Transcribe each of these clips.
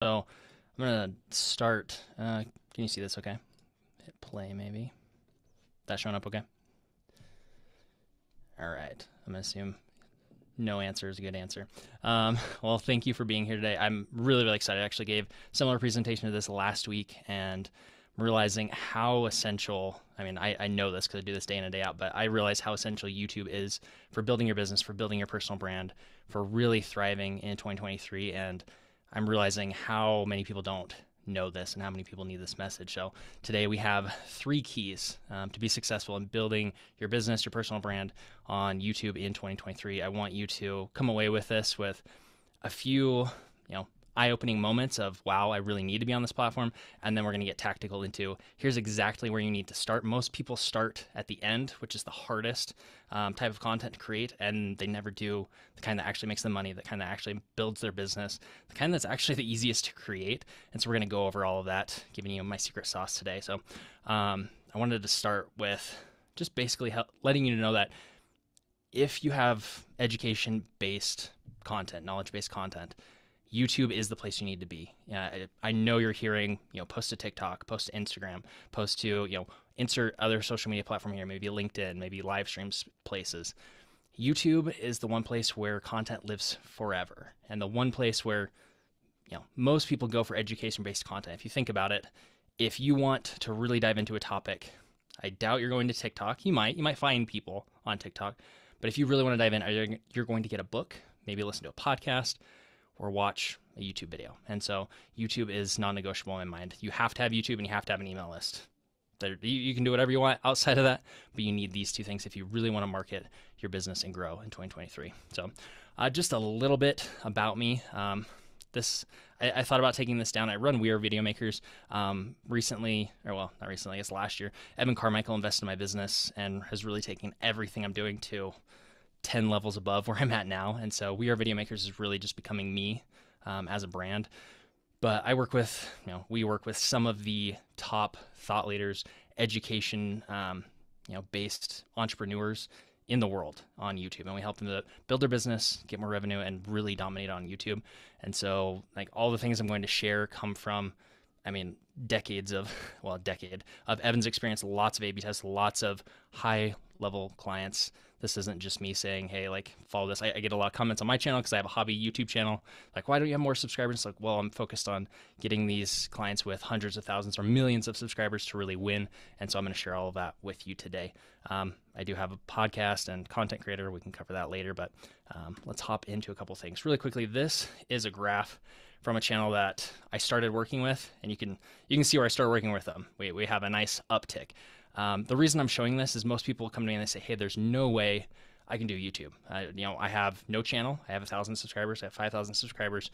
So I'm gonna start. Can you see this? Okay. Hit play maybe. That showing up okay? All right. I'm gonna assume no answer is a good answer. Well, thank you for being here today. I'm really excited. I actually gave a similar presentation to this last week, and I'm realizing how essential. I mean, I know this because I do this day in and day out, but I realize how essential YouTube is for building your business, for building your personal brand, for really thriving in 2023. And I'm realizing how many people don't know this and how many people need this message. So today we have 3 keys to be successful in building your business, your personal brand on YouTube in 2023. I want you to come away with this with a few, eye-opening moments of, wow, I really need to be on this platform. And then we're going to get tactical into, here's exactly where you need to start. Most people start at the end, which is the hardest type of content to create, and they never do the kind that actually makes them money, the kind that actually builds their business, the kind that's actually the easiest to create. And so we're going to go over all of that, giving you my secret sauce today. So I wanted to start with just basically letting you know that if you have education-based content, knowledge-based content, YouTube is the place you need to be. I know you're hearing, post to TikTok, post to Instagram, post to, insert other social media platform here, maybe LinkedIn, maybe live streams places. YouTube is the one place where content lives forever, and the one place where, most people go for education-based content. If you think about it, if you want to really dive into a topic, I doubt you're going to TikTok. You might find people on TikTok, but if you really want to dive in, you're going to get a book, maybe listen to a podcast, or watch a YouTube video. And so YouTube is non-negotiable in my mind. You have to have YouTube and you have to have an email list. You can do whatever you want outside of that, but you need these 2 things if you really want to market your business and grow in 2023. So just a little bit about me. I thought about taking this down. I run We Are Video Makers. Recently, or well, not recently, I guess last year, Evan Carmichael invested in my business and has really taken everything I'm doing to 10 levels above where I'm at now. And so We Are Video Makers is really just becoming me as a brand. But I work with, we work with some of the top thought leaders, education, based entrepreneurs in the world on YouTube. And we help them to build their business, get more revenue, and really dominate on YouTube. And so all the things I'm going to share come from, decade of Evan's experience, lots of A/B tests, lots of high level clients. This isn't just me saying, hey, follow this. I get a lot of comments on my channel because I have a hobby YouTube channel. Why don't you have more subscribers? Well, I'm focused on getting these clients with hundreds of thousands or millions of subscribers to really win. And so I'm going to share all of that with you today. I do have a podcast and content creator. We can cover that later, but let's hop into a couple things really quickly. This is a graph from a channel that I started working with, and you can see where I started working with them. We have a nice uptick. The reason I'm showing this is most people come to me and they say, hey, there's no way I can do YouTube. I have no channel. I have 1,000 subscribers. I have 5,000 subscribers.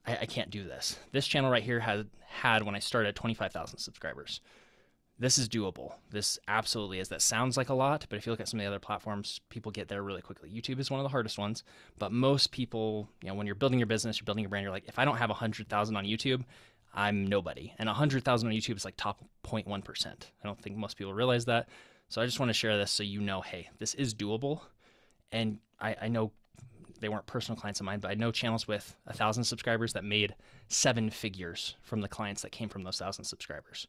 I can't do this. This channel right here had when I started 25,000 subscribers. This is doable. This absolutely is. That sounds like a lot, but if you look at some of the other platforms, people get there really quickly. YouTube is one of the hardest ones, but most people, when you're building your business, you're building your brand, you're like, if I don't have 100,000 on YouTube, I'm nobody. And 100,000 on YouTube is top 0.1%. I don't think most people realize that. So I just want to share this so hey, this is doable. And I know they weren't personal clients of mine, but I know channels with 1,000 subscribers that made 7 figures from the clients that came from those 1,000 subscribers.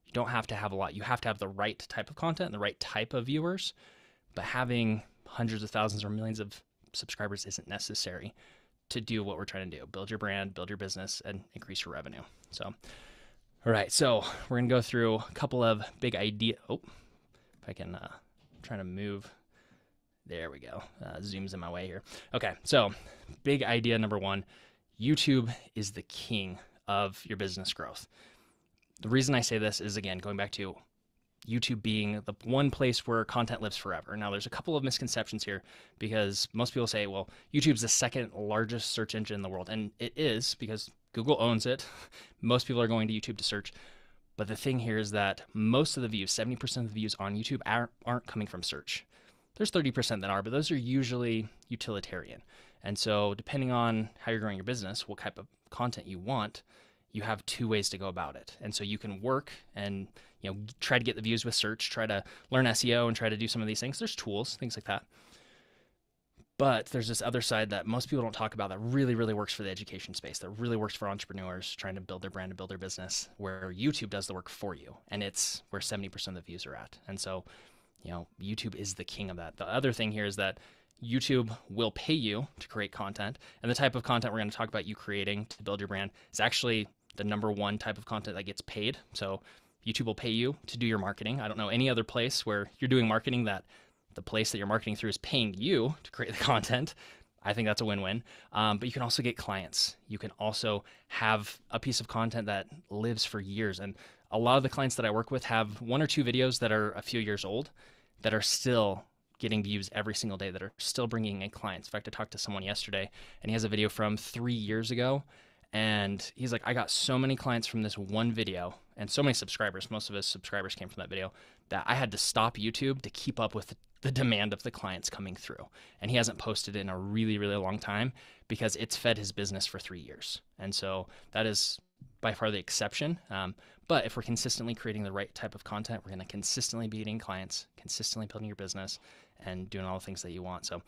You don't have to have a lot. You have to have the right type of content and the right type of viewers, but having hundreds of thousands or millions of subscribers isn't necessary to do what we're trying to do. Build your brand, build your business, and increase your revenue. So, all right, so we're gonna go through a couple of big ideas. Oh, if I can, try to move. There we go. Zoom's in my way here. Okay, so big idea number 1, YouTube is the king of your business growth. The reason I say this is, again, going back to YouTube being the one place where content lives forever. Now, there's a couple of misconceptions here because most people say, well, YouTube's the 2nd largest search engine in the world. And it is because Google owns it. Most people are going to YouTube to search. But the thing here is that most of the views, 70% of the views on YouTube aren't coming from search. There's 30% that are, but those are usually utilitarian. And so depending on how you're growing your business, what type of content you want, you have 2 ways to go about it. And so you can work and try to get the views with search, try to learn SEO and try to do some of these things. There's tools, things like that. But there's this other side that most people don't talk about that really, really works for the education space, that really works for entrepreneurs trying to build their brand and build their business, where YouTube does the work for you. And it's where 70% of the views are at. And so, YouTube is the king of that. The other thing here is that YouTube will pay you to create content. And the type of content we're going to talk about you creating to build your brand is actually the number one type of content that gets paid. So YouTube will pay you to do your marketing. I don't know any other place where you're doing marketing that the place that you're marketing through is paying you to create the content. I think that's a win-win. But you can also get clients. You can also have a piece of content that lives for years. And a lot of the clients that I work with have 1 or 2 videos that are a few years old that are still getting views every single day, that are still bringing in clients. In fact, I talked to someone yesterday and he has a video from 3 years ago. And he's like, I got so many clients from this one video and so many subscribers. Most of his subscribers came from that video that I had to stop YouTube to keep up with the demand of the clients coming through. And he hasn't posted in a really, really long time because it's fed his business for 3 years. And so that is by far the exception. But if we're consistently creating the right type of content, we're going to consistently be getting clients, consistently building your business and doing all the things that you want. So,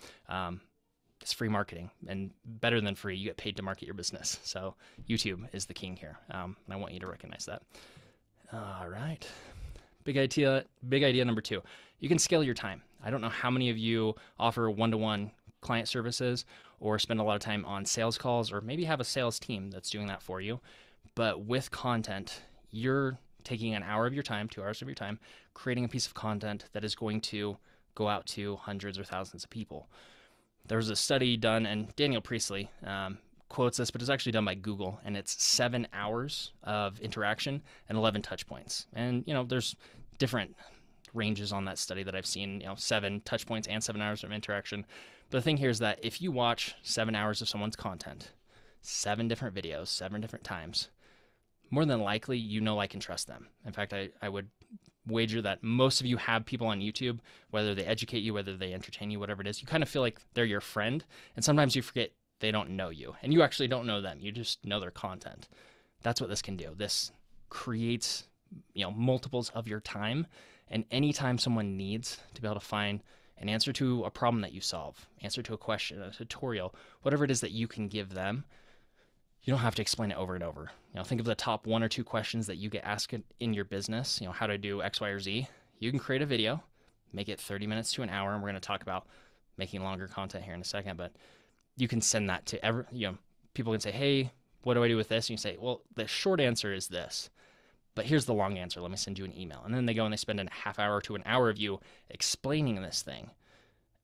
it's free marketing, and better than free, you get paid to market your business. So YouTube is the king here. And I want you to recognize that. All right. Big idea number 2, you can scale your time. I don't know how many of you offer one-to-one client services or spend a lot of time on sales calls, or maybe have a sales team that's doing that for you. But with content, you're taking an hour of your time, 2 hours of your time, creating a piece of content that is going to go out to hundreds or thousands of people. There was a study done, and Daniel Priestley quotes this, but it's actually done by Google, and it's 7 hours of interaction and 11 touch points. And, there's different ranges on that study that I've seen, 7 touch points and 7 hours of interaction. But the thing here is that if you watch 7 hours of someone's content, 7 different videos, 7 different times, more than likely, like and trust them. In fact, I would wager that most of you have people on YouTube, whether they educate you, whether they entertain you, whatever it is, you kind of feel like they're your friend. And sometimes you forget they don't know you, and you actually don't know them. You just know their content. That's what this can do. This creates, multiples of your time. And anytime someone needs to be able to find an answer to a problem that you solve, answer to a question, a tutorial, whatever it is that you can give them, you don't have to explain it over and over. Think of the top 1 or 2 questions that you get asked in your business, how to do X, Y, or Z. You can create a video, make it 30 minutes to an hour, and we're going to talk about making longer content here in a second, but you can send that to people can say, hey, what do I do with this? And you say, well, the short answer is this, but here's the long answer. Let me send you an email. And then they go and they spend a half hour to an hour of you explaining this thing.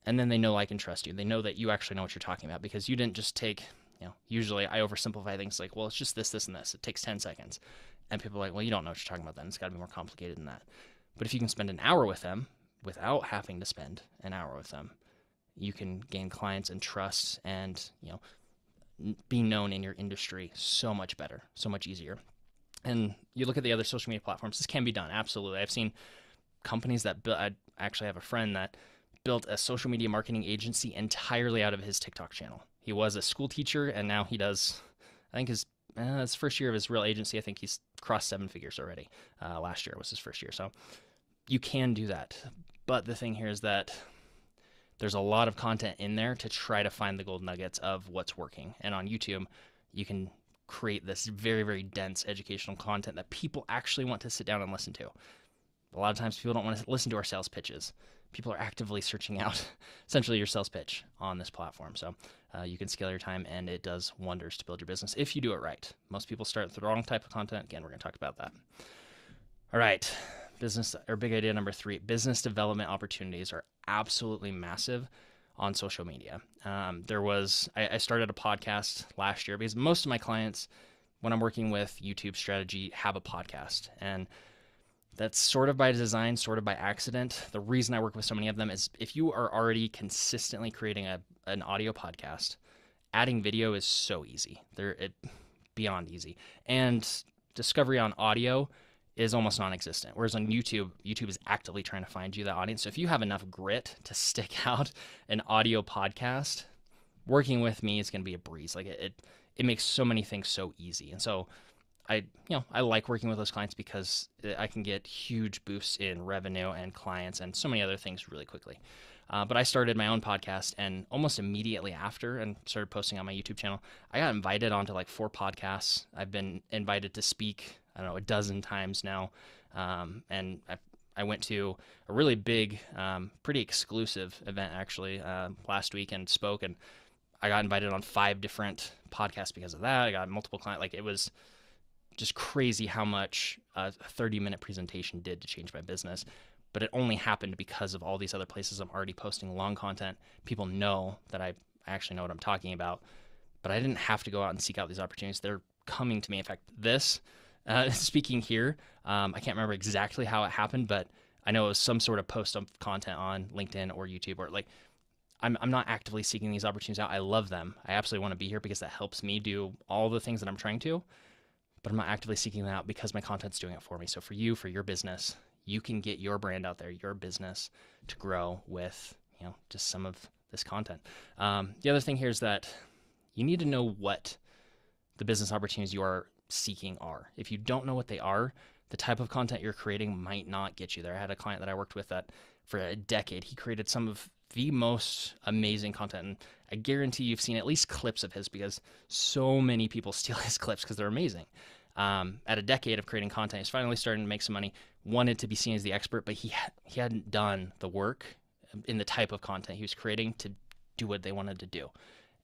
And then they know, like, and trust you. They know that you actually know what you're talking about, because you didn't just take, usually I oversimplify things like, well, it's just this, and this. It takes 10 seconds. And people are like, well, you don't know what you're talking about then. It's got to be more complicated than that. But if you can spend an hour with them without having to spend an hour with them, you can gain clients and trust and, be known in your industry so much better, so much easier. And you look at the other social media platforms, this can be done. Absolutely. I've seen companies that built, I actually have a friend that built a social media marketing agency entirely out of his TikTok channel. He was a school teacher, and now he does, I think his first year of his real agency, I think he's crossed 7 figures already. Last year was his first year. So you can do that. But the thing here is that there's a lot of content in there to try to find the gold nuggets of what's working. And on YouTube, you can create this very, very dense educational content that people actually want to sit down and listen to. A lot of times people don't want to listen to our sales pitches. People are actively searching out essentially your sales pitch on this platform. So you can scale your time, and it does wonders to build your business if you do it right. Most people start with the wrong type of content. Again, we're going to talk about that. All right. Big idea number 3, business development opportunities are absolutely massive on social media. I started a podcast last year because most of my clients, when I'm working with YouTube strategy, have a podcast. And that's sort of by design, sort of by accident. The reason I work with so many of them is if you are already consistently creating an audio podcast, adding video is so easy. Beyond easy. And discovery on audio is almost non-existent. Whereas on YouTube is actively trying to find you that audience. So if you have enough grit to stick out an audio podcast, working with me is going to be a breeze. Like it makes so many things so easy. And so I like working with those clients because I can get huge boosts in revenue and clients and so many other things really quickly. But I started my own podcast, and almost immediately after, and started posting on my YouTube channel, I got invited onto like 4 podcasts. I've been invited to speak, I don't know, a dozen times now. And I went to a really big, pretty exclusive event actually last week and spoke, and I got invited on 5 different podcasts because of that. I got multiple clients. Like, it was just crazy how much a 30-minute presentation did to change my business. But it only happened because of all these other places I'm already posting long content. People know that I actually know what I'm talking about, but I didn't have to go out and seek out these opportunities. They're coming to me. In fact, this speaking here, I can't remember exactly how it happened, but I know it was some sort of post of content on LinkedIn or YouTube, or like, I'm not actively seeking these opportunities out. I love them. I absolutely want to be here because that helps me do all the things that I'm trying to, but I'm not actively seeking them out because my content's doing it for me. So for you, for your business, you can get your brand out there, your business to grow with, just some of this content. The other thing here is that you need to know what the business opportunities you are seeking are. If you don't know what they are, the type of content you're creating might not get you there. I had a client that I worked with that for a decade, he created some of the most amazing content. And I guarantee you've seen at least clips of his because so many people steal his clips because they're amazing. At a decade of creating content, he's finally starting to make some money, wanted to be seen as the expert, but he hadn't done the work in the type of content he was creating to do what they wanted to do.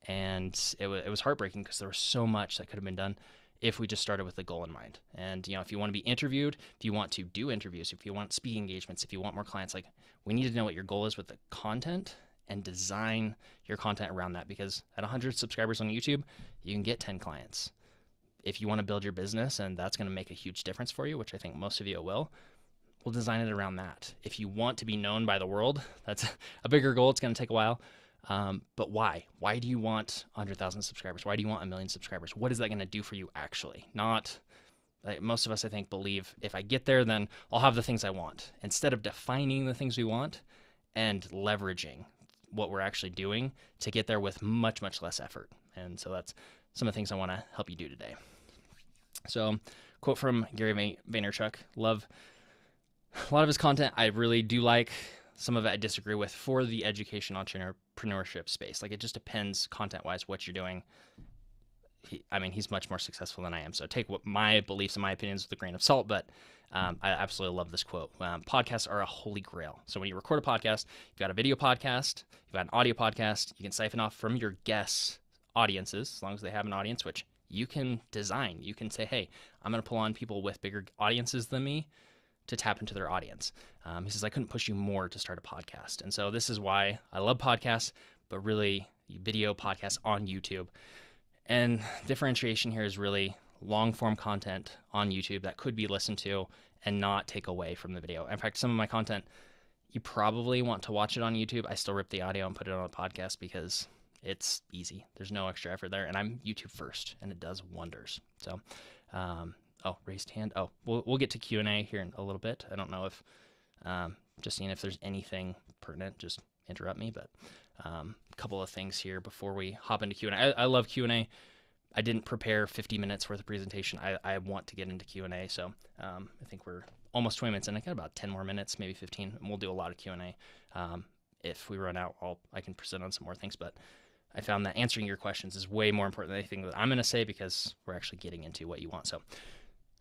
And it was heartbreaking because there was so much that could have been done if we just started with the goal in mind. And, if you want to be interviewed, if you want to do interviews, if you want speaking engagements, if you want more clients, like, we need to know what your goal is with the content and design your content around that, because at 100 subscribers on YouTube, you can get 10 clients. If you want to build your business and that's going to make a huge difference for you, which I think most of you will, we'll design it around that. If you want to be known by the world, that's a bigger goal. It's going to take a while. But why? Why do you want 100,000 subscribers? Why do you want 1 million subscribers? What is that going to do for you actually? Not like most of us, I think, believe if I get there, then I'll have the things I want. Instead of defining the things we want and leveraging what we're actually doing to get there with much, much less effort. And so that's some of the things I want to help you do today. So, quote from Gary Vaynerchuk. Love a lot of his content. I really do like. Some of it I disagree with for the education entrepreneurship space. Like, it just depends content-wise what you're doing. He's much more successful than I am. So take what my beliefs and my opinions with a grain of salt, but I absolutely love this quote. Podcasts are a holy grail. So when you record a podcast, you've got a video podcast, you've got an audio podcast, you can siphon off from your guests' audiences, as long as they have an audience, which you can design. You can say, hey, I'm going to pull on people with bigger audiences than me to tap into their audience. He says, I couldn't push you more to start a podcast. And so this is why I love podcasts, but really video podcasts on YouTube. And differentiation here is really long form content on YouTube that could be listened to and not take away from the video. In fact, some of my content, you probably want to watch it on YouTube. I still rip the audio and put it on a podcast because it's easy. There's no extra effort there. And I'm YouTube first, and it does wonders. So, raised hand. Oh, we'll get to Q&A here in a little bit. I don't know if, just seeing if there's anything pertinent, just interrupt me. But a couple of things here before we hop into Q&A. I love Q&A. I didn't prepare 50 minutes worth of presentation. I want to get into Q&A. So I think we're almost 20 minutes in. I got about 10 more minutes, maybe 15, and we'll do a lot of Q&A. If we run out, I can present on some more things. But I found that answering your questions is way more important than anything that I'm going to say, because we're actually getting into what you want. So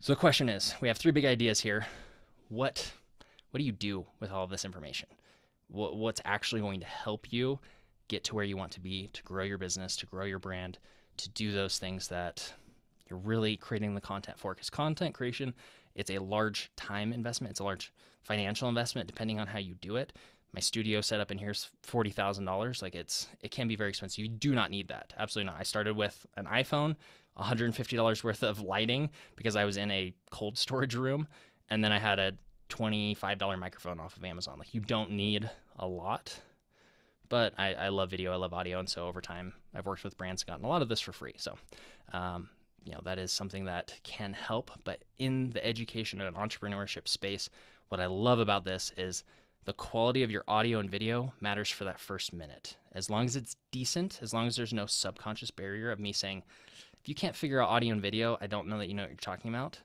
the question is, we have 3 big ideas here. What do you do with all of this information? What's actually going to help you get to where you want to be, to grow your business, to grow your brand, to do those things that you're really creating the content for? Because content creation, it's a large time investment. It's a large financial investment, depending on how you do it. My studio setup in here is $40,000. Like, it can be very expensive. You do not need that. Absolutely not. I started with an iPhone, $150 worth of lighting because I was in a cold storage room, and then I had a $25 microphone off of Amazon. Like, you don't need a lot, but I love video, I love audio, and so over time I've worked with brands and gotten a lot of this for free. So that is something that can help. But in the education and entrepreneurship space, what I love about this is the quality of your audio and video matters for that first minute. As long as it's decent, as long as there's no subconscious barrier of me saying, if you can't figure out audio and video, I don't know that you know what you're talking about.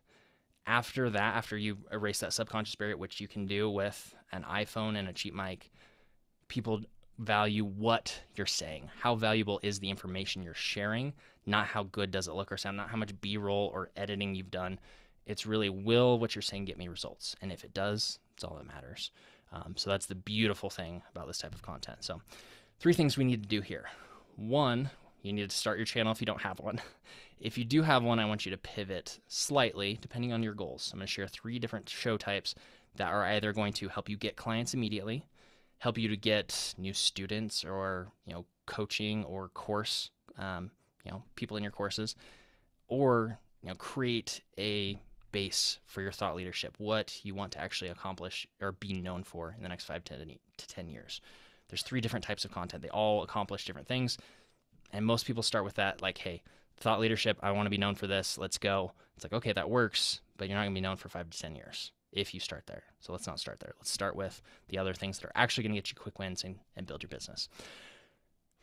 After that, after you erase that subconscious barrier, which you can do with an iPhone and a cheap mic, people value what you're saying. How valuable is the information you're sharing? Not how good does it look or sound, not how much B-roll or editing you've done. It's really, will what you're saying get me results? And if it does, it's all that matters. So that's the beautiful thing about this type of content. So 3 things we need to do here. 1, you need to start your channel if you don't have one. If you do have one, I want you to pivot slightly depending on your goals. I'm going to share 3 different show types that are either going to help you get clients immediately, help you to get new students or, coaching or course, people in your courses, or, create a base for your thought leadership, what you want to actually accomplish or be known for in the next 5 to 10 years. There's 3 different types of content. They all accomplish different things. And most people start with that, like, hey, thought leadership, I want to be known for this. Let's go. It's like, okay, that works, but you're not going to be known for 5 to 10 years if you start there. So let's not start there. Let's start with the other things that are actually going to get you quick wins and build your business.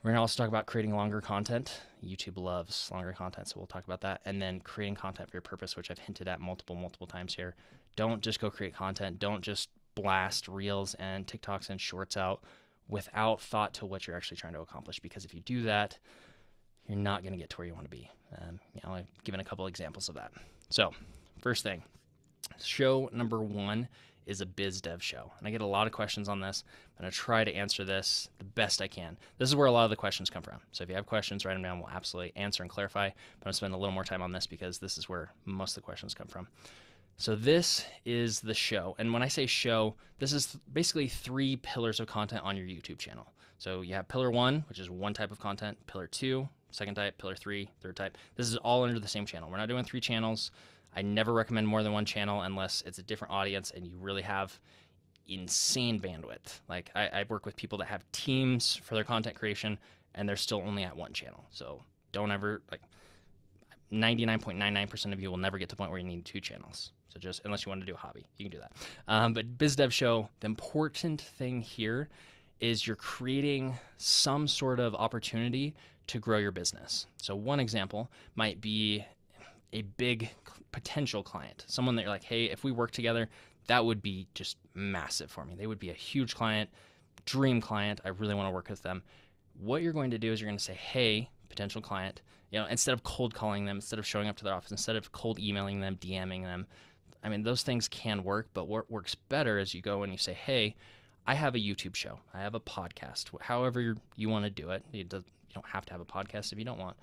We're going to also talk about creating longer content. YouTube loves longer content, so we'll talk about that. And then creating content for your purpose, which I've hinted at multiple times here. Don't just go create content. Don't just blast reels and TikToks and shorts out without thought to what you're actually trying to accomplish. Because if you do that, you're not going to get to where you want to be. I've given a couple examples of that. So first thing, show number 1 is a biz dev show. And I get a lot of questions on this. I'm going to try to answer this the best I can. This is where a lot of the questions come from. So if you have questions, write them down. We'll absolutely answer and clarify. But I'm going to spend a little more time on this because this is where most of the questions come from. So this is the show. And when I say show, this is basically 3 pillars of content on your YouTube channel. So you have pillar 1, which is one type of content, pillar 2, second type, pillar 3, third type. This is all under the same channel. We're not doing 3 channels. I never recommend more than 1 channel unless it's a different audience and you really have insane bandwidth. Like I work with people that have teams for their content creation and they're still only at 1 channel. So don't ever, 99.99% of you will never get to the point where you need 2 channels. So just, unless you want to do a hobby, you can do that. But Biz Dev Show, the important thing here is you're creating some sort of opportunity to grow your business. So one example might be a big potential client, someone that you're like, hey, if we work together, that would be just massive for me. They would be a huge client, dream client. I really want to work with them. What you're going to do is you're going to say, hey, potential client, instead of cold calling them, instead of showing up to their office, instead of cold emailing them, DMing them. I mean, those things can work, but what works better is you go and you say, hey, I have a YouTube show. I have a podcast, however you want to do it. You don't have to have a podcast if you don't want,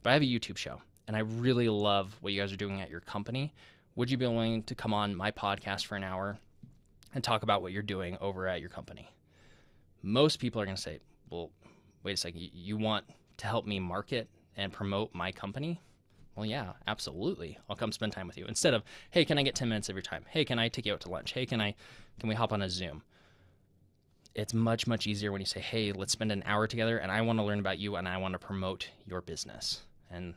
but I have a YouTube show. And I really love what you guys are doing at your company. Would you be willing to come on my podcast for an hour and talk about what you're doing over at your company? Most people are going to say, well, wait a second, you want to help me market and promote my company? Well, yeah, absolutely. I'll come spend time with you. Instead of, hey, can I get 10 minutes of your time? Hey, can I take you out to lunch? Hey, can we hop on a Zoom? It's much, much easier when you say, hey, let's spend an hour together and I want to learn about you and I want to promote your business. And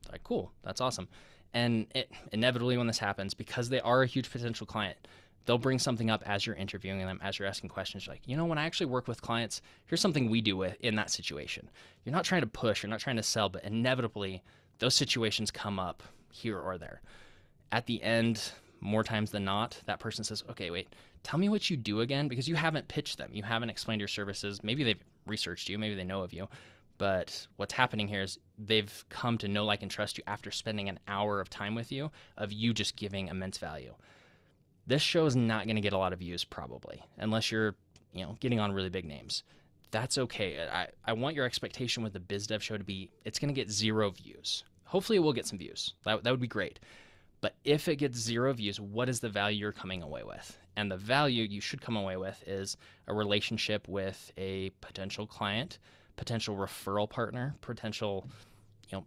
like, cool, that's awesome. And inevitably when this happens, because they are a huge potential client, they'll bring something up as you're interviewing them, as you're asking questions. You're like, when I actually work with clients, here's something we do in that situation. You're not trying to push, you're not trying to sell, but inevitably those situations come up here or there. At the end, more times than not, that person says, okay, wait, tell me what you do again, because you haven't pitched them. You haven't explained your services. Maybe they've researched you, maybe they know of you. But what's happening here is they've come to know, like, and trust you after spending an hour of time with you, of you just giving immense value. This show is not going to get a lot of views probably, unless you're, getting on really big names. That's okay. I want your expectation with the Biz Dev show to be, it's going to get 0 views. Hopefully it will get some views. That would be great. But if it gets 0 views, what is the value you're coming away with? And the value you should come away with is a relationship with a potential client, potential referral partner, potential,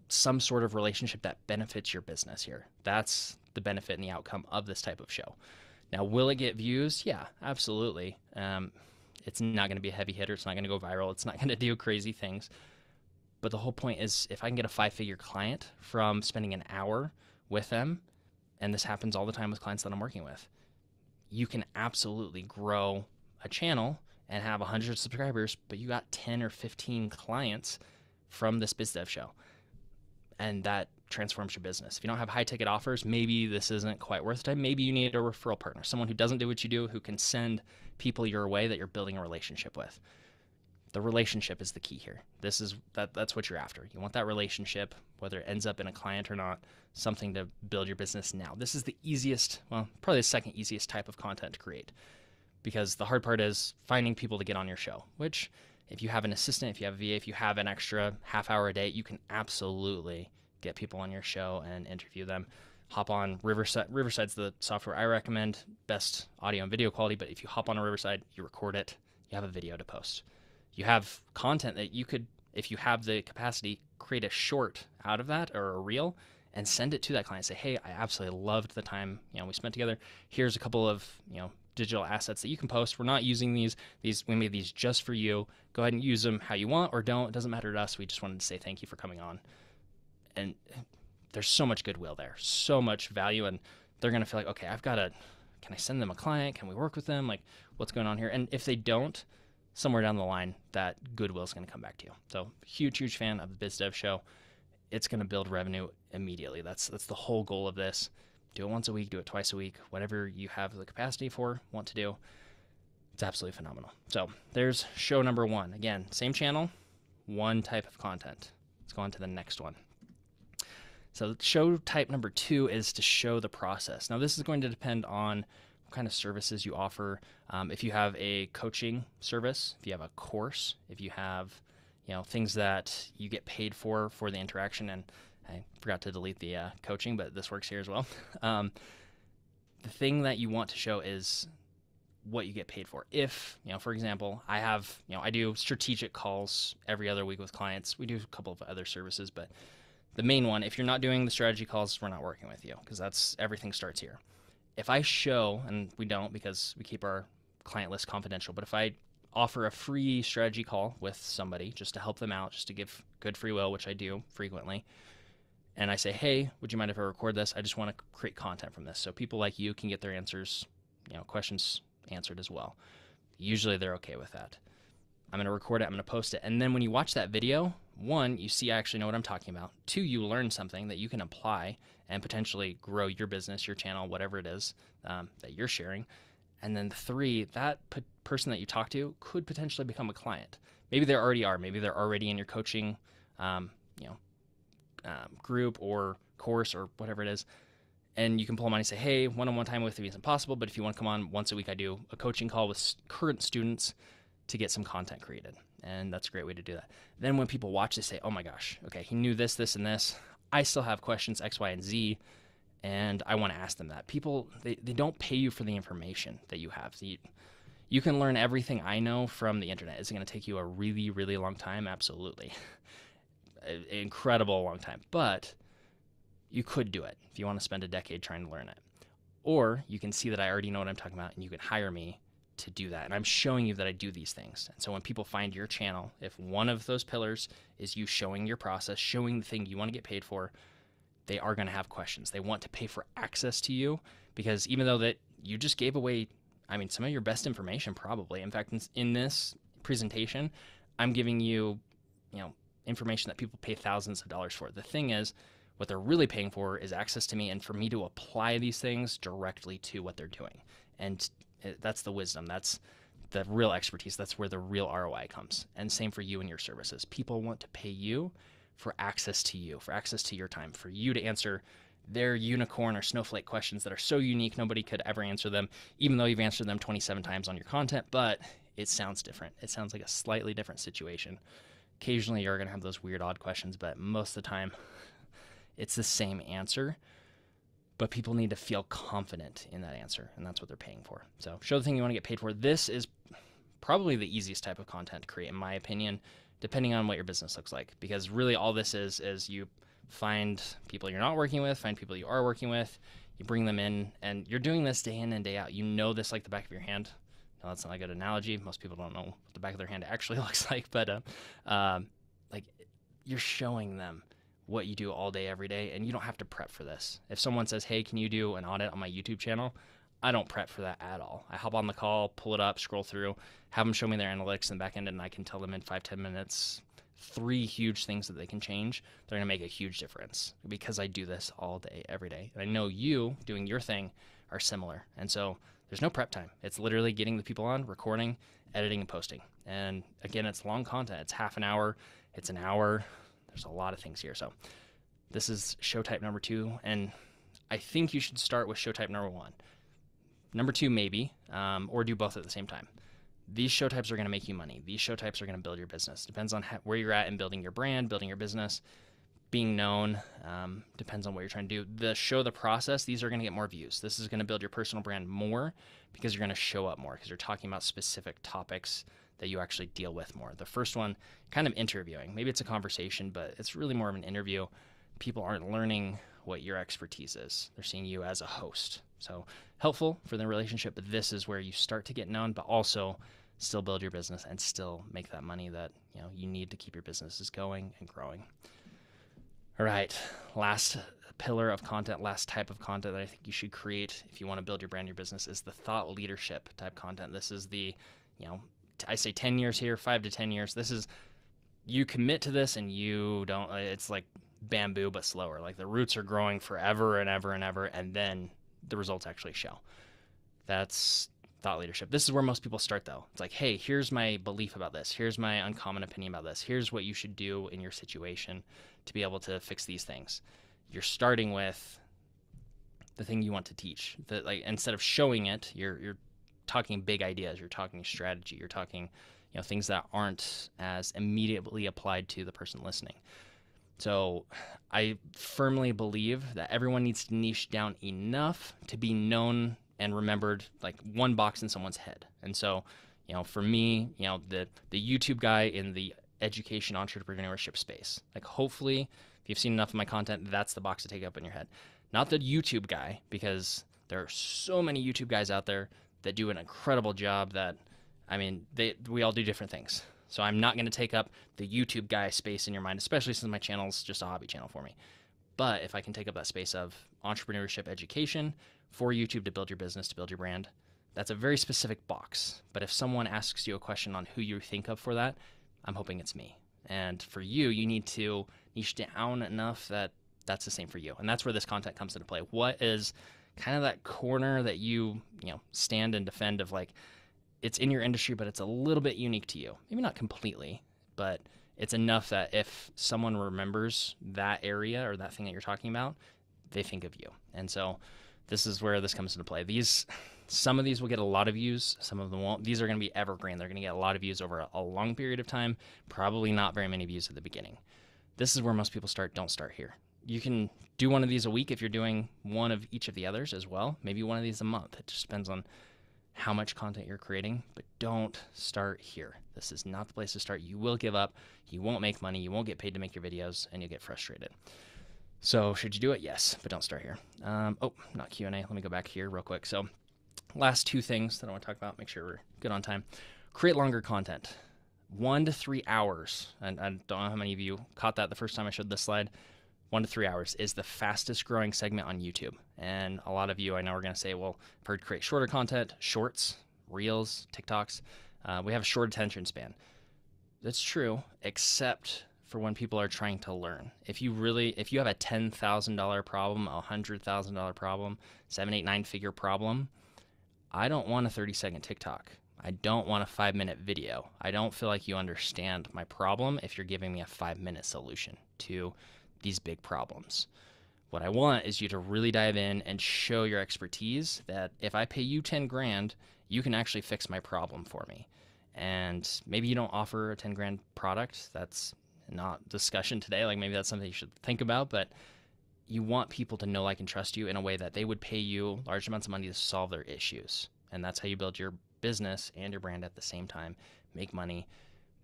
some sort of relationship that benefits your business here. That's the benefit and the outcome of this type of show. Now, will it get views? Yeah, absolutely. It's not going to be a heavy hitter. It's not going to go viral. It's not going to do crazy things. But the whole point is, if I can get a 5-figure client from spending an hour with them, and this happens all the time with clients that I'm working with, you can absolutely grow a channel and have 100 subscribers, but you got 10 or 15 clients from this Biz Dev show. And that transforms your business. If you don't have high ticket offers, maybe this isn't quite worth it. Maybe you need a referral partner, someone who doesn't do what you do, who can send people your way that you're building a relationship with. The relationship is the key here. That's what you're after. You want that relationship, whether it ends up in a client or not, something to build your business now. This is the easiest, well, probably the second easiest type of content to create, because the hard part is finding people to get on your show, which if you have an assistant, if you have a VA, if you have an extra half hour a day, you can absolutely get people on your show and interview them. Hop on Riverside. Riverside's the software I recommend, best audio and video quality, but if you hop on a Riverside, you record it, you have a video to post. You have content that you could, if you have the capacity, create a short out of that or a reel and send it to that client. Say, hey, I absolutely loved the time we spent together. Here's a couple of digital assets that you can post. We're not using these. We made these just for you. Go ahead and use them how you want or don't. It doesn't matter to us. We just wanted to say thank you for coming on. And there's so much goodwill there, so much value, and they're gonna feel like, okay, can I send them a client? Can we work with them? Like, what's going on here? And if they don't, somewhere down the line, that goodwill is going to come back to you. So huge fan of the Biz Dev Show. It's going to build revenue immediately. That's the whole goal of this. Do it once a week, do it twice a week, whatever you have the capacity for, want to do. It's absolutely phenomenal. So there's show number 1. Again, same channel, one type of content. Let's go on to the next one. So show type number 2 is to show the process. Now this is going to depend on kind of services you offer. If you have a coaching service, if you have a course, if you have things that you get paid for the interaction, and I forgot to delete the coaching, but this works here as well. The thing that you want to show is what you get paid for. If, for example, I do strategic calls every other week with clients. We do a couple of other services, but the main one, if you're not doing the strategy calls, we're not working with you, because everything starts here. If I show, and we don't because we keep our client list confidential, but if I offer a free strategy call with somebody just to help them out, just to give good free will, which I do frequently, and I say, hey, would you mind if I record this? I just want to create content from this so people like you can get their answers, questions answered as well. Usually they're okay with that. I'm going to record it, I'm going to post it, and then when you watch that video, 1, you see I actually know what I'm talking about. 2, you learn something that you can apply and potentially grow your business, your channel, whatever it is that you're sharing. And then 3, that person that you talk to could potentially become a client. Maybe they already are. Maybe they're already in your coaching group or course or whatever it is. And you can pull them on and say, hey, one-on-one time with me isn't possible, but if you want to come on once a week, I do a coaching call with current students to get some content created. And that's a great way to do that. Then when people watch, they say, oh my gosh, okay, he knew this, this, and this. I still have questions X, Y, and Z, and I want to ask them that. People, they don't pay you for the information that you have. So you can learn everything I know from the internet. Is it going to take you a really, really long time? Absolutely. An incredible long time. But you could do it if you want to spend a decade trying to learn it. Or you can see that I already know what I'm talking about, and you can hire me to do that. And I'm showing you that I do these things. And so when people find your channel, if one of those pillars is you showing your process, showing the thing you want to get paid for, they are going to have questions. They want to pay for access to you, because even though that you just gave away, some of your best information probably. In fact, in this presentation, I'm giving you, information that people pay thousands of dollars for. The thing is, what they're really paying for is access to me and for me to apply these things directly to what they're doing. And that's the wisdom. That's the real expertise. That's where the real ROI comes. And same for you and your services. People want to pay you for access to you, for access to your time, for you to answer their unicorn or snowflake questions that are so unique nobody could ever answer them, even though you've answered them 27 times on your content, but it sounds different. It sounds like a slightly different situation. Occasionally you're going to have those weird, odd questions, but most of the time it's the same answer. But people need to feel confident in that answer, and that's what they're paying for. So show the thing you want to get paid for. This is probably the easiest type of content to create, in my opinion, depending on what your business looks like. Because really all this is you find people you're not working with, find people you are working with, you bring them in, and you're doing this day in and day out. You know this like the back of your hand. No, that's not a good analogy. Most people don't know what the back of their hand actually looks like, but like you're showing them what you do all day, every day, and you don't have to prep for this. If someone says, hey, can you do an audit on my YouTube channel? I don't prep for that at all. I hop on the call, pull it up, scroll through, have them show me their analytics in the back end, and I can tell them in 5-10 minutes 3 huge things that they can change. They're going to make a huge difference because I do this all day, every day. And I know you doing your thing are similar. And so There's no prep time. It's literally getting the people on, recording, editing, and posting. And again, it's long content. It's half an hour. It's an hour. There's a lot of things here. So this is show type number 2. And I think you should start with show type number 1. Number 2, maybe, or do both at the same time. These show types are going to make you money. These show types are going to build your business. Depends on where you're at in building your brand, building your business, being known. Depends on what you're trying to do. The show the process, these are going to get more views. This is going to build your personal brand more because you're going to show up more because you're talking about specific topics that you actually deal with more. The first one, kind of interviewing. Maybe it's a conversation, but it's really more of an interview. People aren't learning what your expertise is. They're seeing you as a host. So helpful for the relationship, but this is where you start to get known, but also still build your business and still make that money that you need to keep your businesses going and growing. All right, last pillar of content, last type of content that I think you should create if you want to build your brand, your business, is the thought leadership type content. This is the, I say 10 years here, 5 to 10 years. This is, you commit to this and you don't, it's like bamboo but slower. Like the roots are growing forever and ever and ever, and then the results actually show. That's thought leadership. This is where most people start though. It's like, hey, here's my belief about this. Here's my uncommon opinion about this. Here's what you should do in your situation to be able to fix these things. You're starting with the thing you want to teach. That, like, instead of showing it, you're talking big ideas. You're talking strategy. You're talking, things that aren't as immediately applied to the person listening. So I firmly believe that everyone needs to niche down enough to be known and remembered, like one box in someone's head. And so, for me, the YouTube guy in the education entrepreneurship space, like hopefully if you've seen enough of my content, that's the box to take up in your head. Not the YouTube guy, because there are so many YouTube guys out there that do an incredible job that, we all do different things. So I'm not going to take up the YouTube guy space in your mind, especially since my channel's just a hobby channel for me. But if I can take up that space of entrepreneurship education for YouTube to build your business, to build your brand, that's a very specific box. But if someone asks you a question on who you think of for that, I'm hoping it's me. And for you, you need to niche down enough that that's the same for you. And that's where this content comes into play. What is kind of that corner that you stand and defend of, like, it's in your industry, but it's a little bit unique to you. Maybe not completely, but it's enough that if someone remembers that area or that thing that you're talking about, they think of you. And so this is where this comes into play. Some of these will get a lot of views, some of them won't. These are going to be evergreen. They're going to get a lot of views over a long period of time, probably not very many views at the beginning. This is where most people start. Don't start here. You can do one of these a week if you're doing one of each of the others as well. Maybe one of these a month. It just depends on how much content you're creating, but don't start here. This is not the place to start. You will give up. You won't make money. You won't get paid to make your videos, and you'll get frustrated. So should you do it? Yes, but don't start here. Not Q&A. Let me go back here real quick. So last 2 things that I want to talk about, make sure we're good on time. Create longer content, 1 to 3 hours. And I don't know how many of you caught that the first time I showed this slide. 1 to 3 hours is the fastest growing segment on YouTube. And a lot of you I know are going to say, well, I've heard create shorter content, shorts, reels, TikToks. We have a short attention span. That's true, except for when people are trying to learn. If you have a $10,000 problem, a $100,000 problem, 7, 8, 9 figure problem, I don't want a 30-second TikTok. I don't want a 5-minute video. I don't feel like you understand my problem if you're giving me a 5-minute solution to these big problems. What I want is you to really dive in and show your expertise, that if I pay you 10 grand, you can actually fix my problem for me. And maybe you don't offer a 10 grand product. That's not discussion today. Like, maybe that's something you should think about, but you want people to know, like, and trust you in a way that they would pay you large amounts of money to solve their issues. And that's how you build your business and your brand at the same time, make money.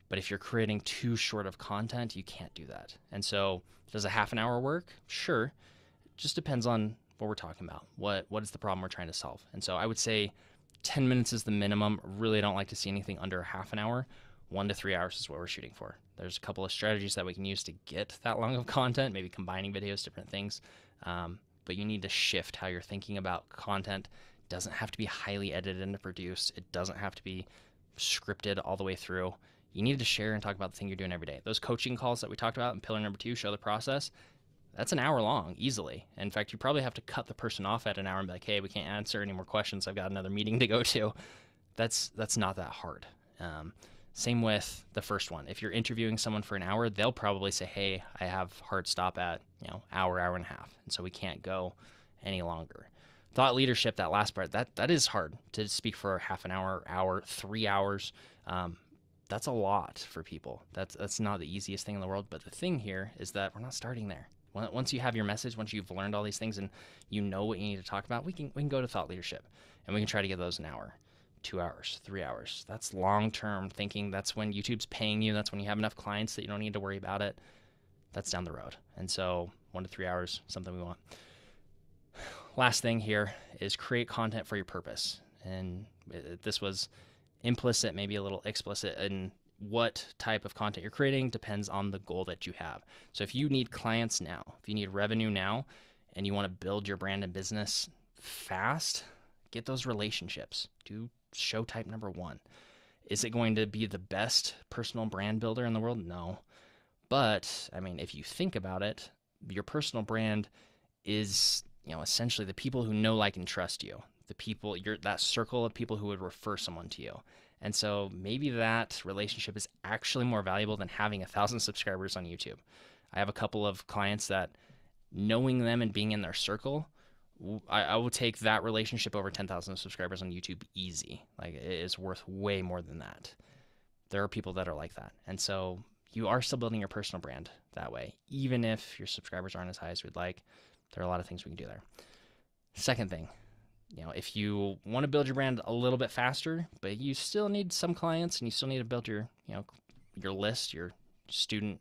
But if you're creating too short of content, you can't do that. And so does a half an hour work? Sure. It just depends on what we're talking about. What is the problem we're trying to solve? And so I would say 10 minutes is the minimum. Really don't like to see anything under half an hour. 1 to 3 hours is what we're shooting for. There's a couple of strategies that we can use to get that long of content, maybe combining videos, different things. But you need to shift how you're thinking about content. It doesn't have to be highly edited and produced. It doesn't have to be scripted all the way through. You need to share and talk about the thing you're doing every day. Those coaching calls that we talked about in pillar number 2, show the process, that's an hour long easily. In fact, you probably have to cut the person off at an hour and be like, hey, we can't answer any more questions. I've got another meeting to go to. That's not that hard. Same with the first one. If you're interviewing someone for an hour, they'll probably say, hey, I have hard stop at, hour and a half. And so we can't go any longer. Thought leadership, that last part, that is hard to speak for half an hour, 3 hours. That's a lot for people. That's not the easiest thing in the world. But the thing here is that we're not starting there. Once you have your message, once you've learned all these things and you know what you need to talk about, we can go to thought leadership, and we can try to get those an hour, 2 hours, 3 hours. That's long-term thinking. That's when YouTube's paying you. That's when you have enough clients that you don't need to worry about it. That's down the road. And so 1 to 3 hours, something we want. Last thing here is create content for your purpose. And this was implicit, maybe a little explicit, in what type of content you're creating depends on the goal that you have. So if you need clients now, if you need revenue now, and you want to build your brand and business fast, get those relationships. Do show type number 1. Is it going to be the best personal brand builder in the world? No. But, I mean, if you think about it, your personal brand is, essentially the people who know, like, and trust you. The people, that circle of people who would refer someone to you. And so maybe that relationship is actually more valuable than having 1,000 subscribers on YouTube. I have a couple of clients that knowing them and being in their circle, I will take that relationship over 10,000 subscribers on YouTube easy. Like, it is worth way more than that. There are people that are like that. And so you are still building your personal brand that way. Even if your subscribers aren't as high as we'd like, there are a lot of things we can do there. Second thing, if you want to build your brand a little bit faster, but you still need some clients and you still need to build your, your list, your student,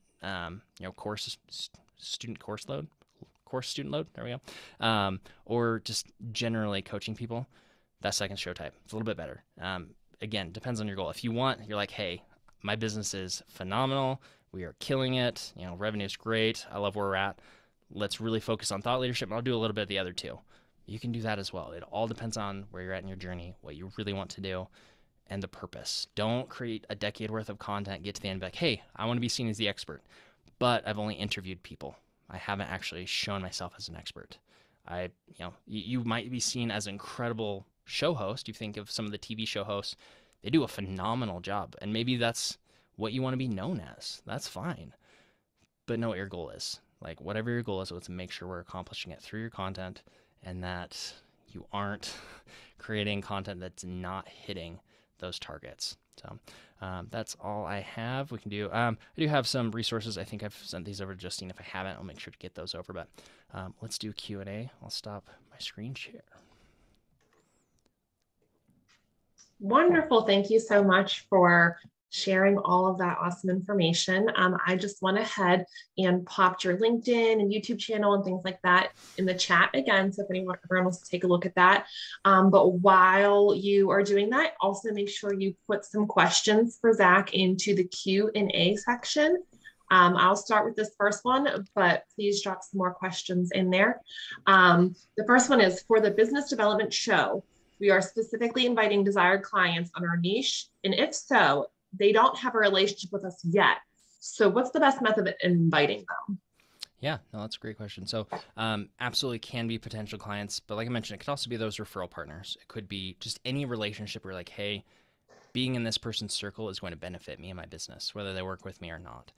student load. There we go. Or just generally coaching people, that second show type, it's a little bit better. Again, depends on your goal. If you're like, hey, my business is phenomenal. We are killing it. Revenue is great. I love where we're at. Let's really focus on thought leadership. And I'll do a little bit of the other two. You can do that as well. It all depends on where you're at in your journey, what you really want to do, and the purpose. Don't create a decade worth of content, get to the end, and be like, hey, I want to be seen as the expert, but I've only interviewed people. I haven't actually shown myself as an expert. You might be seen as an incredible show host. You think of some of the TV show hosts, they do a phenomenal job, and maybe that's what you want to be known as. That's fine, but know what your goal is. Like, whatever your goal is, let's make sure we're accomplishing it through your content, and that you aren't creating content that's not hitting those targets. So that's all I have. We can do, I do have some resources. I think I've sent these over to Justine. If I haven't, I'll make sure to get those over, but let's do Q&A. I'll stop my screen share. Wonderful. Thank you so much for sharing all of that awesome information. I just went ahead and popped your LinkedIn and YouTube channel and things like that in the chat again. So if everyone wants to take a look at that. But while you are doing that, also make sure you put some questions for Zach into the Q&A section. I'll start with this first one, but please drop some more questions in there. The first one is, for the business development show, we are specifically inviting desired clients on our niche. And if so, they don't have a relationship with us yet. So what's the best method of inviting them? Yeah, no, that's a great question. So absolutely can be potential clients, but like I mentioned, it could also be those referral partners. It could be just any relationship where you're like, hey, being in this person's circle is going to benefit me and my business, whether they work with me or not.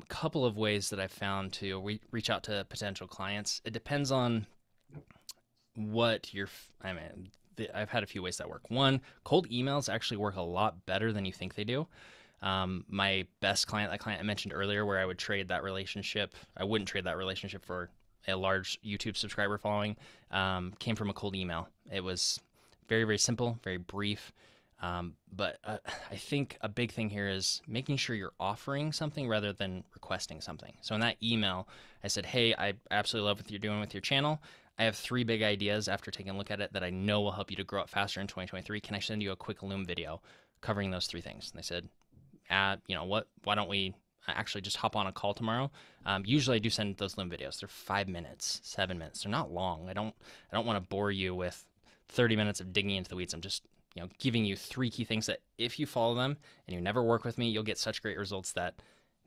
Couple of ways that I've found to reach out to potential clients. It depends on what I've had a few ways that work. One, cold emails actually work a lot better than you think they do. My best client, that client I mentioned earlier, where I would trade that relationship, I wouldn't trade that relationship for a large YouTube subscriber following, came from a cold email. It was very, very simple, very brief. But I think a big thing here is making sure you're offering something rather than requesting something. So in that email, I said, hey, I absolutely love what you're doing with your channel. I have 3 big ideas after taking a look at it that I know will help you to grow it faster in 2023. Can I send you a quick Loom video covering those 3 things? And they said, why don't we actually just hop on a call tomorrow? Usually I do send those Loom videos. They're 5 minutes, 7 minutes. They're not long. I don't want to bore you with 30 minutes of digging into the weeds. I'm just, giving you 3 key things that if you follow them and you never work with me, you'll get such great results that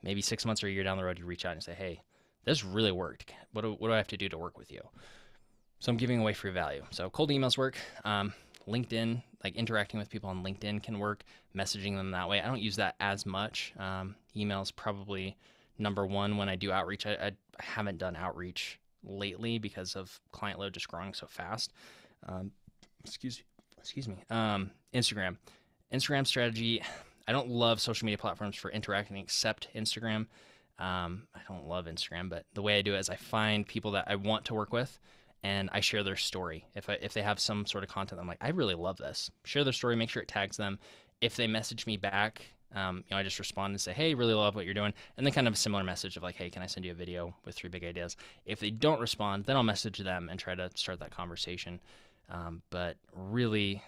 maybe 6 months or a year down the road, you reach out and say, hey, this really worked. What do I have to do to work with you? So I'm giving away free value. So cold emails work. LinkedIn, like interacting with people on LinkedIn can work, messaging them that way. I don't use that as much. Email's probably number one when I do outreach. I haven't done outreach lately because of client load just growing so fast. Excuse me. Instagram strategy. I don't love social media platforms for interacting except Instagram. I don't love Instagram, but the way I do it is I find people that I want to work with, and I share their story. If they have some sort of content, I'm like, I really love this. Share their story, make sure it tags them. If they message me back, I just respond and say, hey, really love what you're doing. And then kind of a similar message of like, hey, can I send you a video with 3 big ideas? If they don't respond, then I'll message them and try to start that conversation. But really,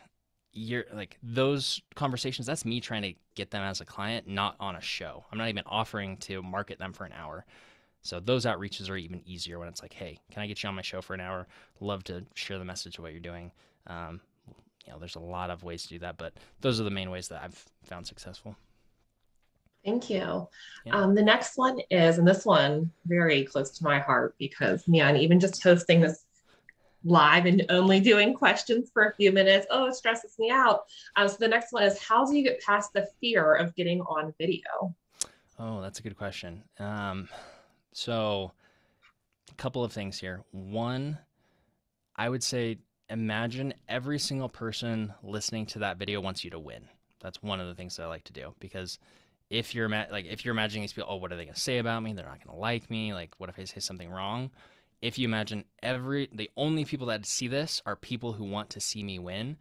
you're like those conversations, that's me trying to get them as a client, not on a show. I'm not even offering to market them for an hour. So those outreaches are even easier when it's like, hey, can I get you on my show for an hour? Love to share the message of what you're doing. There's a lot of ways to do that, but those are the main ways that I've found successful. Thank you. Yeah. The next one is, and this one very close to my heart because, man, even just hosting this live and only doing questions for a few minutes, it stresses me out. So the next one is, how do you get past the fear of getting on video? Oh, that's a good question. So a couple of things here. One, I would say imagine every single person listening to that video wants you to win. That's one of the things that I like to do, because if you're imagining these people, what are they going to say about me? They're not going to like me. Like, what if I say something wrong? If you imagine the only people that see this are people who want to see me win,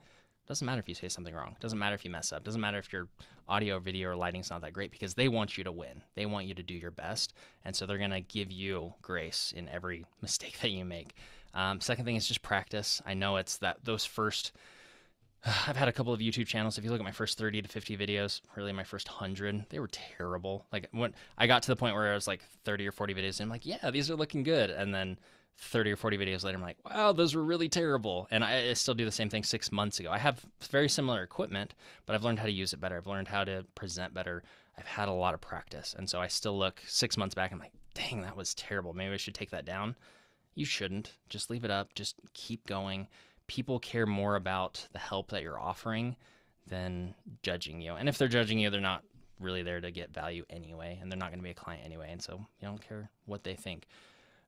doesn't matter if you say something wrong. Doesn't matter if you mess up. Doesn't matter if your audio, video, or lighting's not that great, because they want you to win. They want you to do your best. And so they're going to give you grace in every mistake that you make. Second thing is just practice. I know it's that those first, I've had a couple of YouTube channels. If you look at my first 30 to 50 videos, really my first 100, they were terrible. Like when I got to the point where I was like 30 or 40 videos, and I'm like, yeah, these are looking good. And then 30 or 40 videos later, I'm like, wow, those were really terrible. And I still do the same thing 6 months ago. I have very similar equipment, but I've learned how to use it better. I've learned how to present better. I've had a lot of practice. And so I still look 6 months back, and I'm like, dang, that was terrible. Maybe I should take that down. You shouldn't. Just leave it up. Just keep going. People care more about the help that you're offering than judging you. And if they're judging you, they're not really there to get value anyway, and they're not going to be a client anyway. And so you don't care what they think.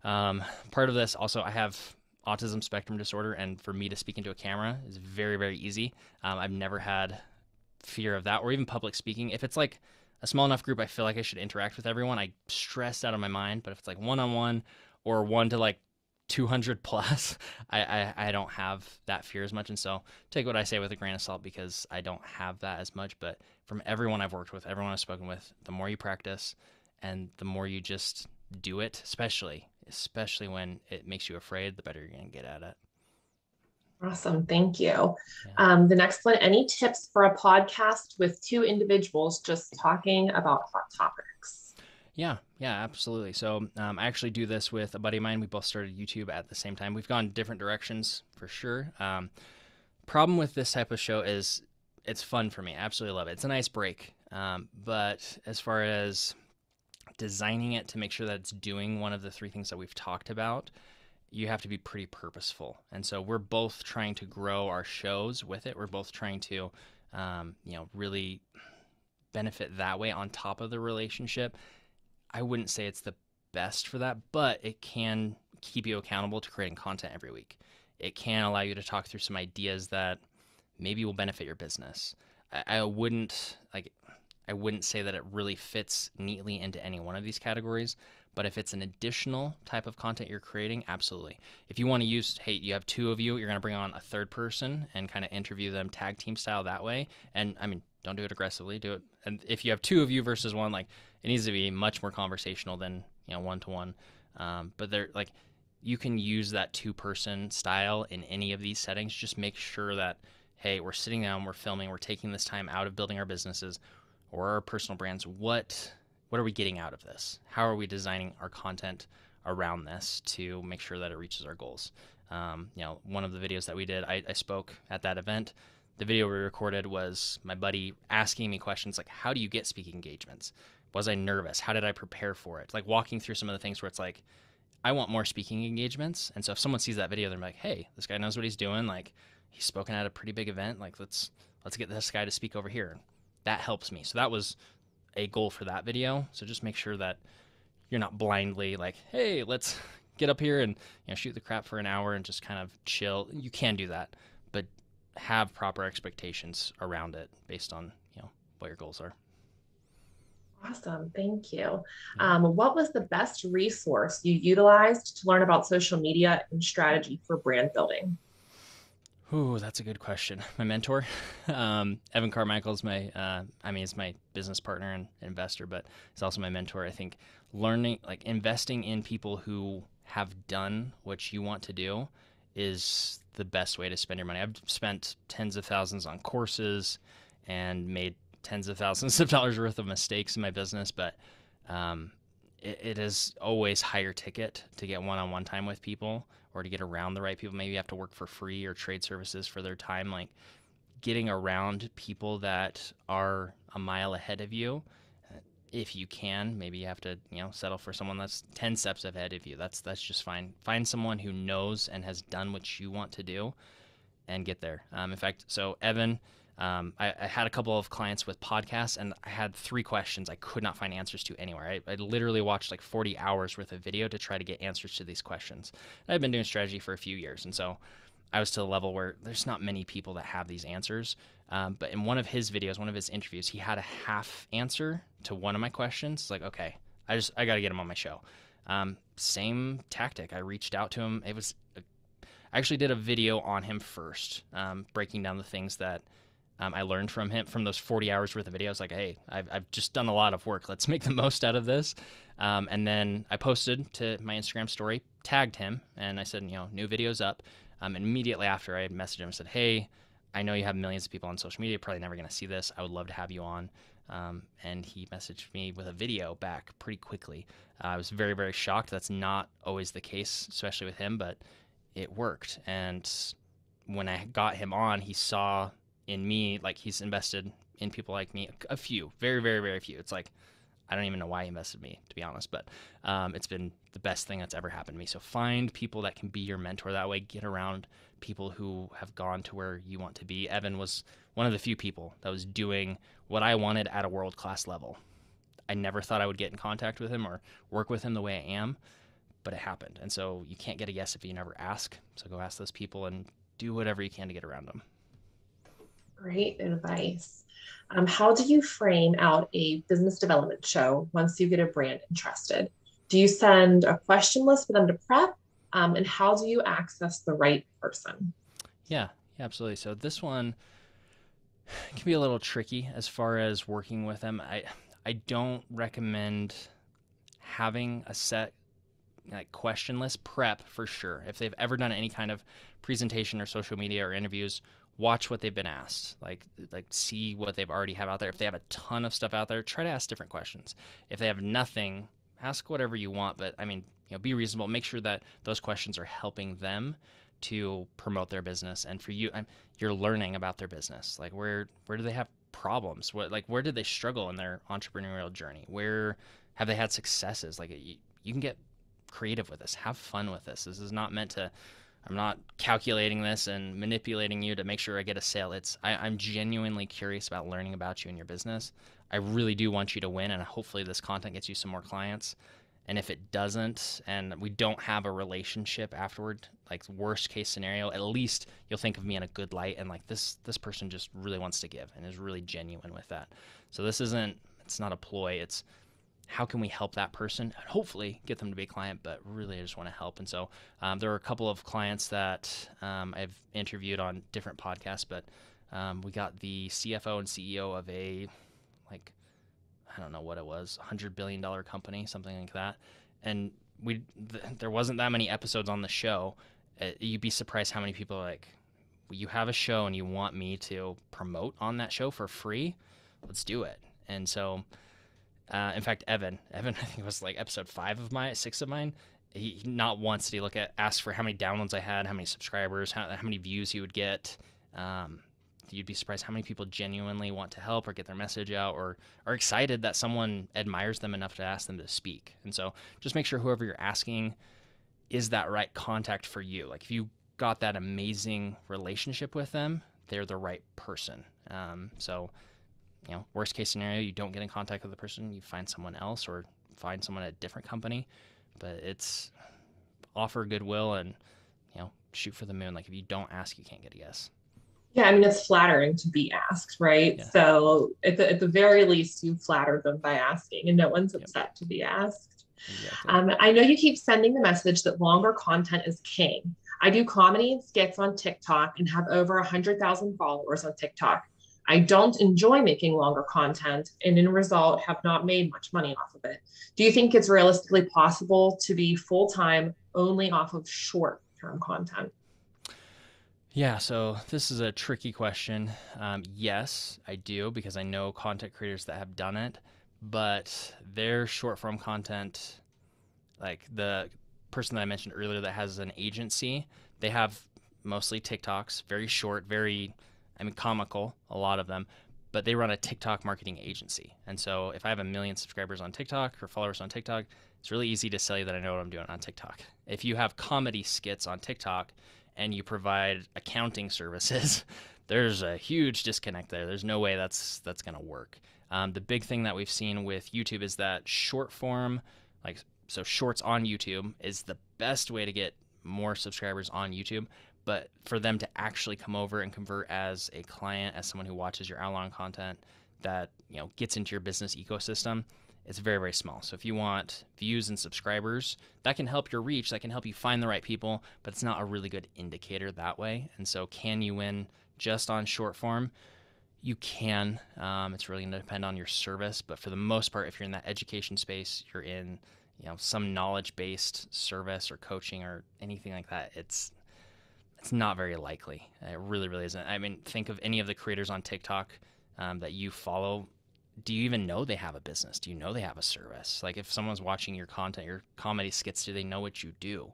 Part of this also, I have autism spectrum disorder, and for me to speak into a camera is very, very easy. I've never had fear of that, or even public speaking. If it's like a small enough group, I feel like I should interact with everyone. I stress out of my mind. But if it's like one-on-one or 1 to like 200 plus, I don't have that fear as much. And so take what I say with a grain of salt, because I don't have that as much. But from everyone I've worked with, everyone I've spoken with, the more you practice and the more you just do it, especially when it makes you afraid, the better you're going to get at it. Awesome. Thank you. Yeah. The next one, any tips for a podcast with 2 individuals just talking about hot topics? Yeah, absolutely. So I actually do this with a buddy of mine. We both started YouTube at the same time. We've gone different directions for sure. Problem with this type of show is it's fun for me. I absolutely love it. It's a nice break. But as far as designing it to make sure that it's doing one of the 3 things that we've talked about, you have to be pretty purposeful. And so we're both trying to grow our shows with it. We're both trying to, really benefit that way on top of the relationship. I wouldn't say it's the best for that, but it can keep you accountable to creating content every week. It can allow you to talk through some ideas that maybe will benefit your business. I wouldn't say that it really fits neatly into any one of these categories, but if it's an additional type of content you're creating, absolutely. If you want to use, hey, you have 2 of you, you're going to bring on a 3rd person and kind of interview them tag team style that way. And I mean, don't do it aggressively, do it. And if you have 2 of you versus 1, like it needs to be much more conversational than, 1-to-1. But they're like, you can use that 2-person style in any of these settings. Just make sure that, hey, we're sitting down, we're filming, we're taking this time out of building our businesses or our personal brands. What are we getting out of this? How are we designing our content around this to make sure that it reaches our goals? One of the videos that we did, I spoke at that event. The video we recorded was my buddy asking me questions like, how do you get speaking engagements? Was I nervous? How did I prepare for it? Like walking through some of the things where it's like, I want more speaking engagements. And so if someone sees that video, they're like, hey, this guy knows what he's doing. Like he's spoken at a pretty big event. Like let's get this guy to speak over here. That helps me. So that was a goal for that video. So just make sure that you're not blindly like, hey, let's get up here and shoot the crap for an hour and just kind of chill. You can do that, but have proper expectations around it based on what your goals are. Awesome. Thank you. What was the best resource you utilized to learn about social media and strategy for brand building? Ooh, that's a good question. My mentor, Evan Carmichael is is my business partner and investor, but he's also my mentor. I think investing in people who have done what you want to do is the best way to spend your money. I've spent tens of thousands on courses and made tens of thousands of dollars worth of mistakes in my business, but it is always higher ticket to get one-on-one time with people or to get around the right people. Maybe you have to work for free or trade services for their time. Like getting around people that are a mile ahead of you, if you can. Maybe you have to settle for someone that's 10 steps ahead of you. That's just fine. Find someone who knows and has done what you want to do and get there. In fact, so Evan, I had a couple of clients with podcasts, and I had 3 questions I could not find answers to anywhere. I literally watched like 40 hours worth of video to try to get answers to these questions. And I've been doing strategy for a few years, and so I was to the level where there's not many people that have these answers. But in one of his videos, one of his interviews, he had a half answer to one of my questions. It's like, okay, I got to get him on my show. Same tactic. I reached out to him. I actually did a video on him first, breaking down the things that I learned from him from those 40 hours worth of videos. Like, hey, I've just done a lot of work. Let's make the most out of this. And then I posted to my Instagram story, tagged him, and I said, new video's up. And immediately after, I messaged him and said, hey, I know you have millions of people on social media, probably never going to see this. I would love to have you on. And he messaged me with a video back pretty quickly. I was very, very shocked. That's not always the case, especially with him, but it worked. And when I got him on, he saw in me, like he's invested in people like me, a few, very, very, very few. It's like, I don't even know why he invested in me, to be honest, but it's been the best thing that's ever happened to me. So find people that can be your mentor that way. Get around people who have gone to where you want to be. Evan was one of the few people that was doing what I wanted at a world-class level. I never thought I would get in contact with him or work with him the way I am, but it happened. And so you can't get a yes if you never ask. So go ask those people and do whatever you can to get around them. Great advice. How do you frame out a business development show once you get a brand interested? Do you send a question list for them to prep? And how do you access the right person? Yeah, absolutely. So this one can be a little tricky as far as working with them. I don't recommend having a set question list. Prep for sure. If they've ever done any kind of presentation or social media or interviews, watch what they've been asked, like see what they've already have out there. If they have a ton of stuff out there, try to ask different questions. If they have nothing, ask whatever you want, but be reasonable. Make sure that those questions are helping them to promote their business. And for you, you're learning about their business. Like where do they have problems? Where did they struggle in their entrepreneurial journey? Where have they had successes? Like you can get creative with this, have fun with this. This is not meant to, I'm not calculating this and manipulating you to make sure I get a sale. I'm genuinely curious about learning about you and your business. I really do want you to win, and hopefully this content gets you some more clients. And if it doesn't, and we don't have a relationship afterward, like worst case scenario, at least you'll think of me in a good light, and like this person just really wants to give and is really genuine with that. So it's not a ploy. It's how can we help that person and hopefully get them to be a client, but really I just want to help. And so there are a couple of clients that I've interviewed on different podcasts, but we got the CFO and CEO of I don't know what it was, $100 billion company, something like that. And there wasn't that many episodes on the show. You'd be surprised how many people are like, well, you have a show and you want me to promote on that show for free? Let's do it. And so in fact, Evan, I think it was like episode 6 of mine. He not once did he ask for how many downloads I had, how many subscribers, how many views he would get. you'd be surprised how many people genuinely want to help or get their message out or are excited that someone admires them enough to ask them to speak. And so just make sure whoever you're asking is that right contact for you. Like if you got that amazing relationship with them, they're the right person. So, worst case scenario, you don't get in contact with the person, you find someone else or find someone at a different company, but it's offer goodwill and, shoot for the moon. Like if you don't ask, you can't get a yes. Yeah, I mean, it's flattering to be asked, right? Yeah. So at the very least, you flattered them by asking, and no one's upset to be asked. Exactly. I know you keep sending the message that longer content is king. I do comedy and skits on TikTok and have over 100,000 followers on TikTok. I don't enjoy making longer content and in result have not made much money off of it. Do you think it's realistically possible to be full-time only off of short-term content? Yeah, so this is a tricky question. Yes, I do, because I know content creators that have done it, but their short form content, like the person that I mentioned earlier that has an agency, they have mostly TikToks, very short, comical, a lot of them, but they run a TikTok marketing agency. And so if I have 1 million subscribers on TikTok or followers on TikTok, it's really easy to sell you that I know what I'm doing on TikTok. If you have comedy skits on TikTok and you provide accounting services, there's a huge disconnect there. There's no way that's going to work. The big thing that we've seen with YouTube is that short form, so shorts on YouTube is the best way to get more subscribers on YouTube. But for them to actually come over and convert as a client, as someone who watches your hour-long content that gets into your business ecosystem, it's very, very small. So if you want views and subscribers, that can help your reach, that can help you find the right people, but it's not a really good indicator that way. And so can you win just on short form? You can. It's really going to depend on your service, but for the most part, if you're in that education space, you're in some knowledge-based service or coaching or anything like that, it's not very likely. It really, really isn't. I mean, think of any of the creators on TikTok that you follow. Do you even know they have a business? Do you know they have a service? Like if someone's watching your content, your comedy skits, do they know what you do?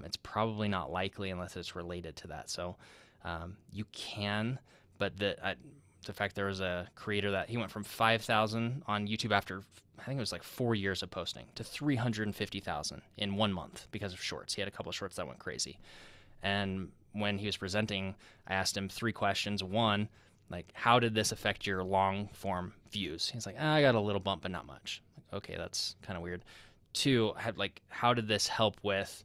It's probably not likely unless it's related to that. So you can, but the fact there was a creator that he went from 5,000 on YouTube after, I think it was like 4 years of posting, to 350,000 in 1 month because of shorts. He had a couple of shorts that went crazy. And when he was presenting, I asked him 3 questions. One, like, how did this affect your long form views? He's like, I got a little bump, but not much. Like, okay, that's kind of weird. 2, how did this help with,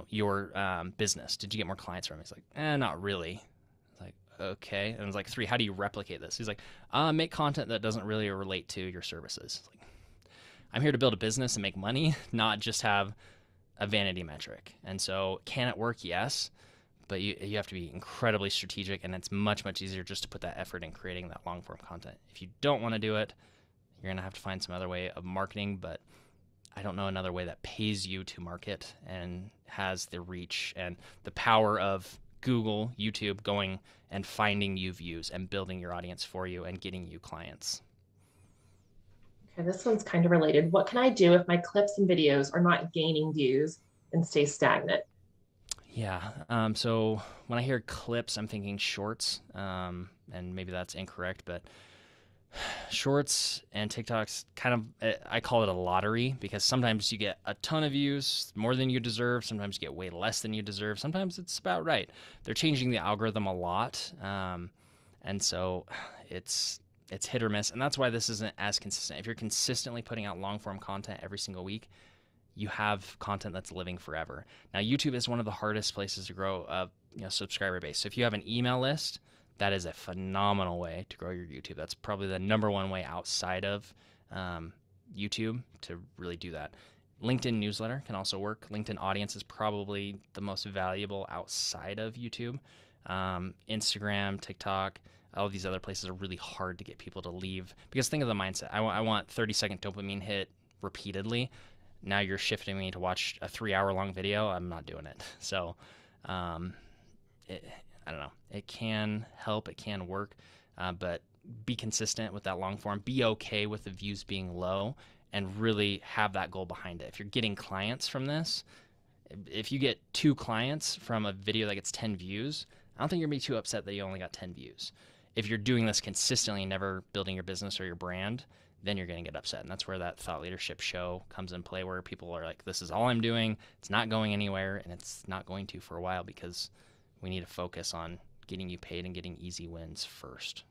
your business? Did you get more clients from it? He's like, not really. Like, okay. And I was like, 3, how do you replicate this? He's like, make content that doesn't really relate to your services. Like, I'm here to build a business and make money, not just have a vanity metric. And so can it work? Yes. But you have to be incredibly strategic, and it's much, much easier just to put that effort in creating that long form content. If you don't want to do it, you're going to have to find some other way of marketing, but I don't know another way that pays you to market and has the reach and the power of Google, YouTube going and finding you views and building your audience for you and getting you clients. Okay, this one's kind of related. What can I do if my clips and videos are not gaining views and stay stagnant? Yeah. So when I hear clips, I'm thinking shorts, and maybe that's incorrect, but shorts and TikToks I call it a lottery because sometimes you get a ton of views, more than you deserve. Sometimes you get way less than you deserve. Sometimes it's about right. They're changing the algorithm a lot. And so it's hit or miss. And that's why this isn't as consistent. If you're consistently putting out long form content every single week, you have content that's living forever. Now, YouTube is one of the hardest places to grow a subscriber base. So if you have an email list, that is a phenomenal way to grow your YouTube. That's probably the #1 way outside of YouTube to really do that. LinkedIn newsletter can also work. LinkedIn audience is probably the most valuable outside of YouTube. Instagram, TikTok, all of these other places are really hard to get people to leave because think of the mindset. I want 30-second dopamine hit repeatedly. Now you're shifting me to watch a 3-hour-long video. I'm not doing it. So I don't know. It can help. It can work. But be consistent with that long form. Be okay with the views being low and really have that goal behind it. If you're getting clients from this, if you get 2 clients from a video that gets 10 views, I don't think you're going to be too upset that you only got 10 views. If you're doing this consistently and never building your business or your brand, then you're going to get upset. And that's where that thought leadership show comes in play, where people are like, this is all I'm doing. It's not going anywhere, and it's not going to for a while, because we need to focus on getting you paid and getting easy wins first.